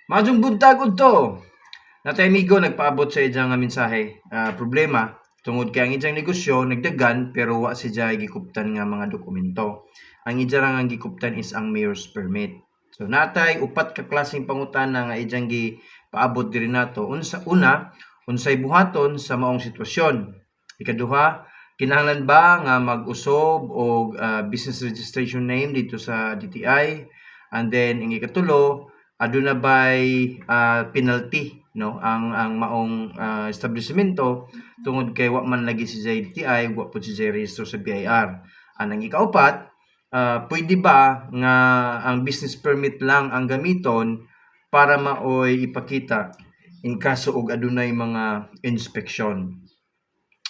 Maayong buntag udto. Natay amigo nagpaabot sa iyang nga mensahe. Problema tungod kay ang iyang negosyo nagdagan pero wa si jay gikuptan nga mga dokumento. Ang iyang nga gikuptan is ang mayor's permit. So natay upat ka klaseng pangutana nga iyang gi paabot diri nato. Unsay buhaton sa maong sitwasyon. Ikaduha, kinahanglan ba nga mag-usob og business registration name dito sa DTI? And then ang ikatulo, aduna ba'y penalty no ang maong establishmento tungod kay wa man lagi si JDTI, wa pud si J rehistro sa BIR. Anang ikaupat, pwede ba nga ang business permit lang ang gamiton para maoy ipakita in kaso og adunay mga inspeksyon.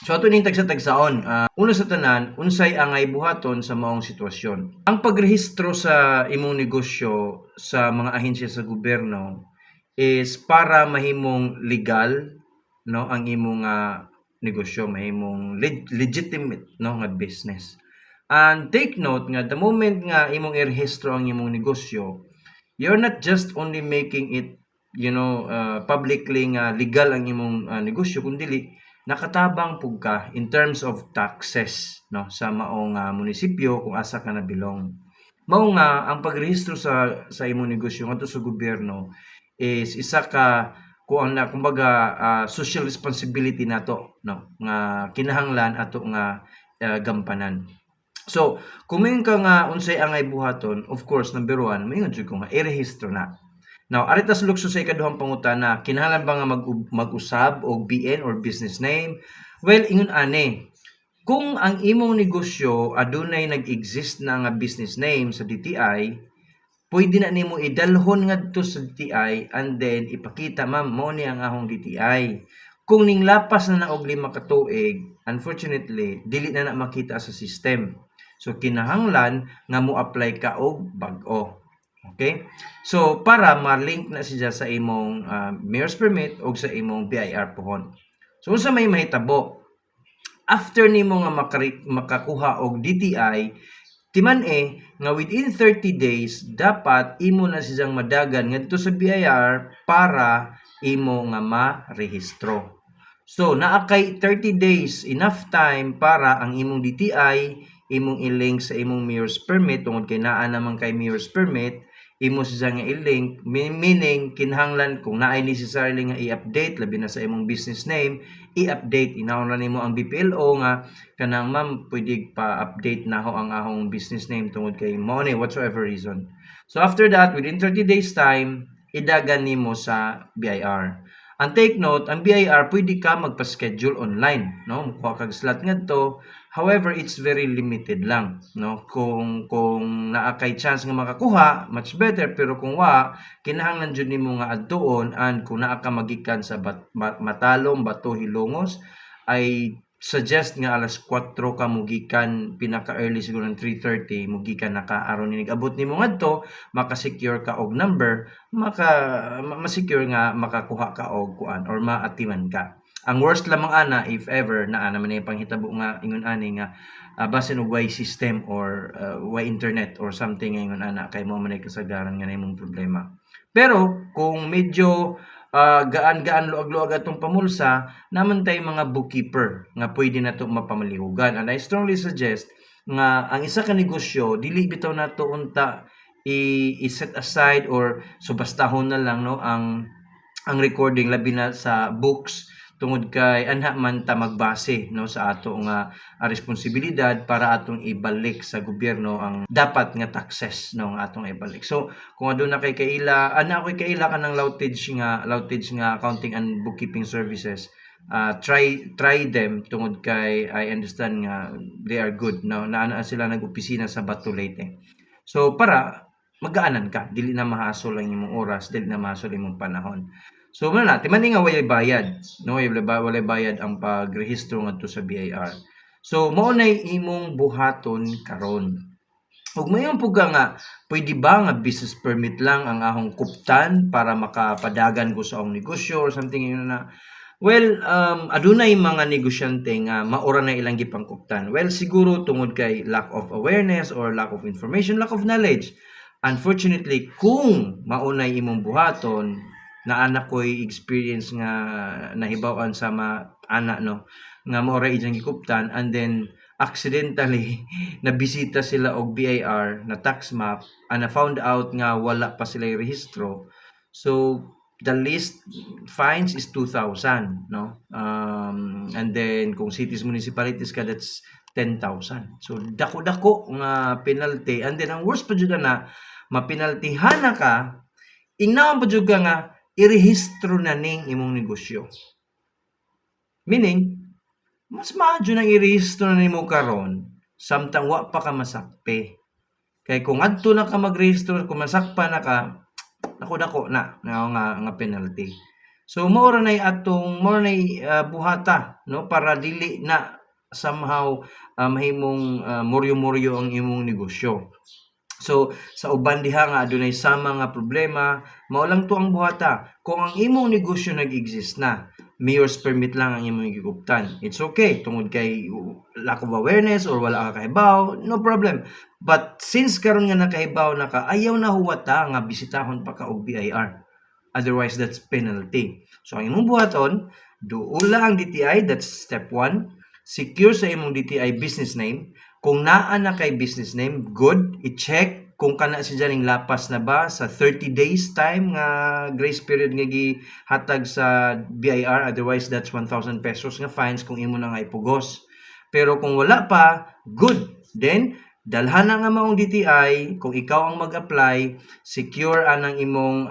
So ato ning tagsa-tagsaon, una sa tanan, unsay angay buhaton sa maong sitwasyon. Ang pagrehistro sa imong negosyo sa mga ahensya sa gobyerno is para mahimong legal no ang imong negosyo, mahimong legitimate no nga business. And take note nga the moment nga imong irehistro ang imong negosyo, you're not just only making it publicly nga legal ang imong negosyo kundi nakatabang pug ka in terms of taxes no sa maong munisipyo kung asa ka nabilong. Mao nga ang pagrehistro sa imong negosyo ngadto sa gobyerno is isa ka kuan na kumbaga social responsibility nato no nga kinahanglan ato nga gampanan. So, kung mayon ka nga unsay angay buhaton, of course number 1, mayon jud ko nga irehistro na. Now, aritas lukso sa ikaduhang pangutana, kinahanglan ba nga mag-usab og BN or business name? Well, ingon ani. Kung ang imong negosyo adunay nag-exist na nga business name sa DTI, pwede na nimo idalhon ngadto sa DTI and then ipakita, ma'am, mo ni ang ahong DTI. Kung ning lapas na og 5 ka tuig, unfortunately, dili na makita sa system. So kinahanglan nga mo apply ka og bag-o. Okay? So, para ma-link na siya sa imong mayor's permit o sa imong BIR pohon. So, unsa may mahitabo? After nimo nga makakuha og DTI, timan nga within 30 days, dapat imo na siyang madagan ngadto sa BIR para imo nga ma-rehistro. So, naa kay 30 days, enough time para ang imong DTI, imong i-link sa imong mayor's permit, tungod kay naa naman kay mayor's permit, imo siya nga i-link, meaning kinahanglan kung naay necessarily nga i-update labi na sa imong business name, i-update inahon nimo ang BPLO nga kanang ma'am pwede pa-update naho ang ahong business name tungod kay money whatsoever reason. So after that, within 30 days time, idagan nimo sa BIR. And take note, ang BIR pwede ka magpa-schedule online, no? Mukuha kag slot ngadto. However, it's very limited lang, no? Kung naa kay chance nga makakuha, much better, pero kung wa, kinahanglan jud nimo nga adtuon, and kung naa ka magikan sa Matalom, Bato, Hilongos, I suggest nga alas 4 ka mugikan, pinaka-early siguro ng 3:30 mugikan naka aron ni abot nimo ngadto, maka-secure ka og number, ma-secure nga makakuha ka og kuan or maatiman ka. Ang worst lamang ana if ever naa naman ni panghitabo nga ingon ani nga basin og way system or way internet or something ingon ana kay mo man kasagaran nga nimong problema. Pero kung medyo gaan-gaan luag-luag atong pamulsa, naman tay mga bookkeeper nga pwede nato mapamalihugan. And I strongly suggest nga ang isa ka negosyo dili bitaw nato unta i-set aside or subastahon na lang no ang recording labi na sa books tungod kay anha man ta magbase no sa ato nga responsibilidad para atong ibalik sa gobyerno ang dapat nga taxes no nga atong ibalik. So kung aduna kay kaila ako'y kaila kanang loutage nga accounting and bookkeeping services, try them tungod kay I understand nga they are good no naa sila nag-opisina sa Bato Leyte. So para magaanan ka, dili na mahasol ang imong oras, dili na mahasol imong panahon. So muna na, timan nga walay bayad, no? Walay bayad ang pagrehistro ngadto sa BIR. So mao nay imong buhaton karon. Ug mayon pug nga pwede ba nga business permit lang ang ahong kuptan para makapadagan ko sa akong negosyo or something yun na. Well, adunay mga negosyante nga maura na ilang gipangkuptan. Well, siguro tungod kay lack of awareness or lack of information, lack of knowledge. Unfortunately, kung maunay imong buhaton, na anak ko'y experience nga nahibaw-an sa anak no, nga mao ra iyang gikuptan, and then accidentally nabisita sila og BIR na tax map and na found out nga wala pa sila rehistro. So the least fines is 2,000, no? And then kung cities, municipalities ka, that's 10,000. So dako-dako nga penalty. And then ang worst pa jud na mapinaltihan na ka, ingnaon pa jud ka nga irehistro na ning imong negosyo. Meaning, mas maadyo nang irehistro na nimo karon samtang wa pa ka masakpe. Kay kung adto na ka magrehistro, kung masakpa na ka, dako na nga penalty. So mao ra nay atong buhata, no, para dili na somehow mahimong moryo-moryo ang imong negosyo. So sa uban diha nga adunay sama nga problema, mao lang to ang buhata. Kung ang imong negosyo nag-exist na, mayor's permit lang ang imong giguptan, it's okay tungod kay lack of awareness or wala ka kahibaw, no problem. But since karon nga nakahibaw na ka, ayaw na huwata nga bisitahon pa ka og BIR. Otherwise, that's penalty. So ang imong buhaton, duula ang DTI, that's step 1. Secure sa imong DTI business name. Kung naa na kay business name, good, i-check kung kana siya ning lapas na ba sa 30 days time nga grace period nga gihatag sa BIR. Otherwise, that's 1,000 pesos nga fines kung imo na nga ipugos. Pero kung wala pa, good. Then, dalhan na nga maong DTI, kung ikaw ang mag-apply, secure anang imong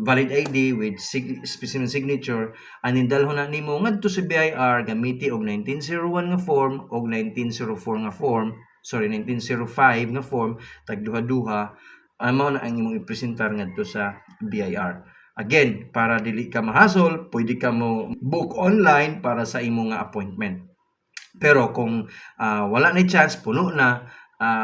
valid ID with specimen signature, anin dalhon na nimo ngadto sa BIR gamiti og 1901 nga form og 1904 nga form, 1905 nga form, tag duha-duha, mao na ang imong ipresentar ngadto sa BIR. Again, para dili ka mahasol, pwede ka mo book online para sa imong appointment. Pero kung wala na chance, puno na,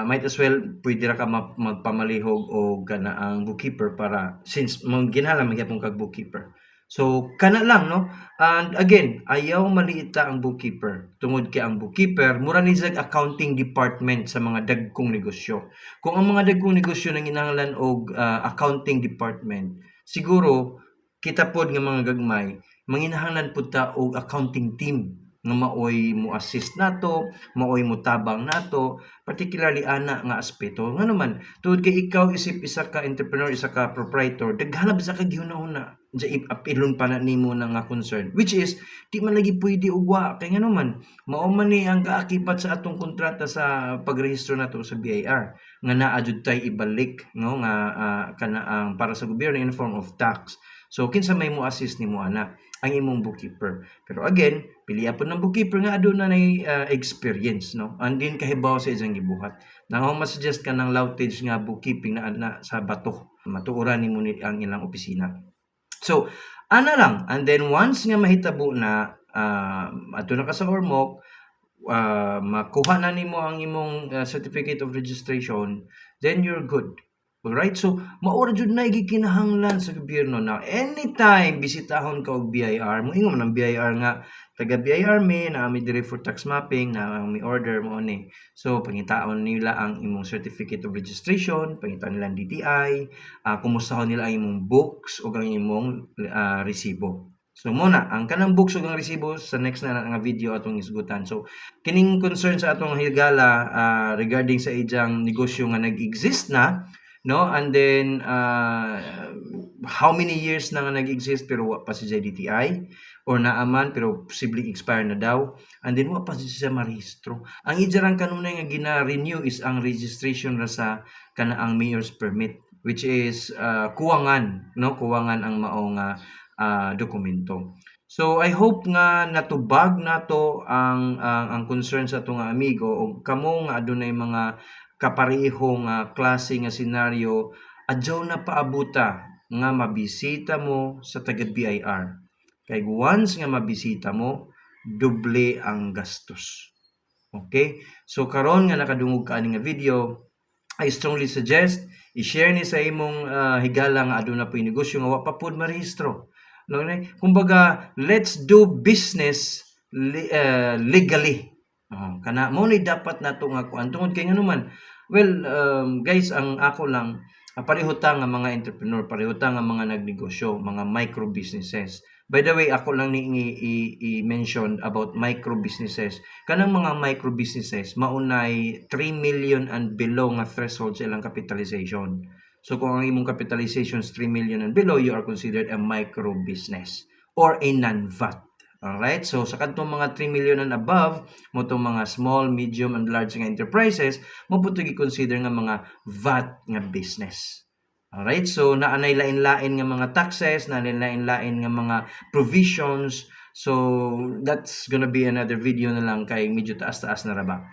might as well pwede ra ka magpamalihog o kana ang bookkeeper para since ginhala magyapon kag bookkeeper. So kana lang, no? And again, ayaw maliita ang bookkeeper. Tungod kay ang bookkeeper mura ni sa accounting department sa mga dagkong negosyo. Kung ang mga dagkong negosyo nang kinahanglan og accounting department, siguro kita pod nga mga gagmay manginahanglan pud ta og accounting team nga maoy mo assist nato, maoy mo tabang nato, particularly ana nga aspeto. Nga naman, tungod kay ikaw isip isa ka entrepreneur, isa ka proprietor, daghan ba sa kagihuna-una sa apilon pa na nimo na nga concern, which is di man lagi pwede ugwa kay nga naman mao man ni ang kaakipat sa atong kontrata sa pagrehistro nato sa BIR nga naa jud tay ibalik, no, nga kana ang para sa gobyerno in form of tax. So kinsa may mo assist nimo ana ang imong bookkeeper. Pero again, piliya po ng bookkeeper nga aduna nay experience, no? And din kahibaw sa isang gibuhat. Nang ako masuggest ka ng Loutage nga bookkeeping na sa Bato, matuoran nimo ni ang ilang opisina. So, ana lang. And then once nga mahitabo na ato na ka sa Ormoc, makuha na nimo ang imong certificate of registration, then you're good. Alright, so maura jud na gikinahanglan sa gobyerno na anytime bisitahon ka og BIR, moingon man ang BIR nga taga BIR na ami diri for tax mapping na may order mo ni. So pangitaon nila ang imong certificate of registration, pangitaon nila ang DTI, kumustahon nila ang imong books ug ang imong resibo. So muna ang kanang books ug ang resibo sa next na nga video atong isgutan. So kining concern sa atong higala regarding sa ijang negosyo nga nag-exist na, no, and then how many years na nga nag-exist pero wa pa siya DTI or naaman pero posibleng expire na daw, and then wa pa siya marehistro. Ang ijarang kanunay nga gina-renew is ang registration ra sa kanaang mayor's permit, which is kuwangan, no, kuwangan ang mao nga dokumento. So I hope nga natubag nato ang concern sa atong amigo o kamo nga adunay mga kaparehong klase nga senaryo, adyaw na paabuta nga mabisita mo sa taga BIR. Kay once nga mabisita mo, doble ang gastos. Okay? So karon nga nakadungog ka ani nga video, I strongly suggest i-share ni sa imong higala nga aduna po negosyo nga wa pa pud marehistro. No, kumbaga, let's do business legally. Kana mo ni dapat nato nga kuan tungod kay nga naman. Well, guys, ang ako lang pareho ta nga mga entrepreneur, pareho ta nga mga nagnegosyo, mga micro businesses. By the way, ako lang ni i-mention about micro businesses. Kanang mga micro businesses maunay 3 million and below nga threshold sa ilang capitalization. So kung ang imong capitalization is 3 million and below, you are considered a micro business or a non-VAT. Alright? So sa kadtong mga 3 million and above, mo tong mga small, medium, and large nga enterprises, mo po i-consider nga mga VAT nga business. Alright? So naanay lain-lain nga mga taxes, naanay lain-lain nga mga provisions. So that's gonna be another video na lang kay medyo taas-taas na raba.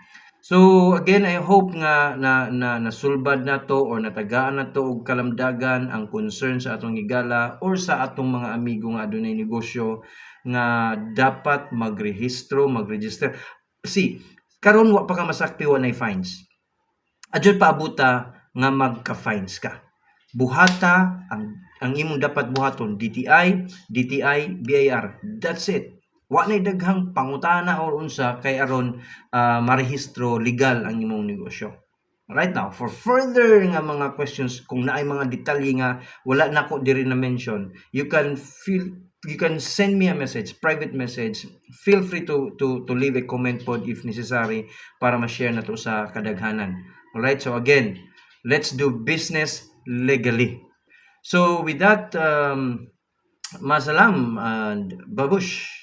So again, I hope nga na nasulbad na to or natagaan na to og kalamdagan ang concern sa atong higala or sa atong mga amigo nga adunay negosyo nga dapat magrehistro, magregister. See, karon wa pa ka masakpi wa nay fines. Adyon paabuta nga magka-fines ka. Buhata ang imong dapat buhaton DTI, BIR. That's it. Wa nay daghang pangutana or unsa kay aron marehistro legal ang imong negosyo. Right now, for further nga mga questions, kung naay mga detalye nga wala na ko diri na mention, you can send me a message, private message. Feel free to leave a comment pod if necessary para ma-share na to sa kadaghanan. Alright, so again, let's do business legally. So with that, masalam and babush.